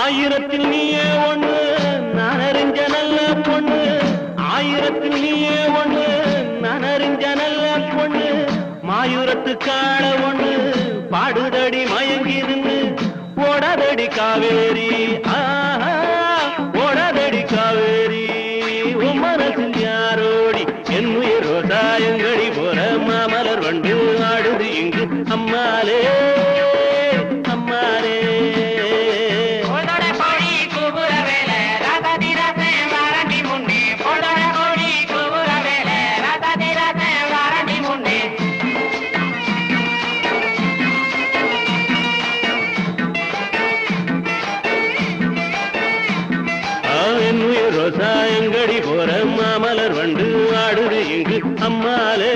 ஆயிரத்தில் நீயே ஒண்ணு நான் அறிஞ்ச நல்ல பொண்ணு ஆயிரத்தில் நீயே ஒண்ணு நான் அறிஞ்ச நல்ல பொண்ணு மாயூரத்து காள ஒண்ணு பாடுதடி மயங்கிருந்து ஓடதடி காவேரி ஓடதடி காவேரி உன் மனசில் யாரோடி என் உயிர் ரோசாயங்கடி போற மாமலர் வண்டு ஆடுது இங்கு அம்மாலே அம்மாலே ரோசாயங்கடி போற மாமலர் வண்டு ஆடுது இங்கு அம்மாலே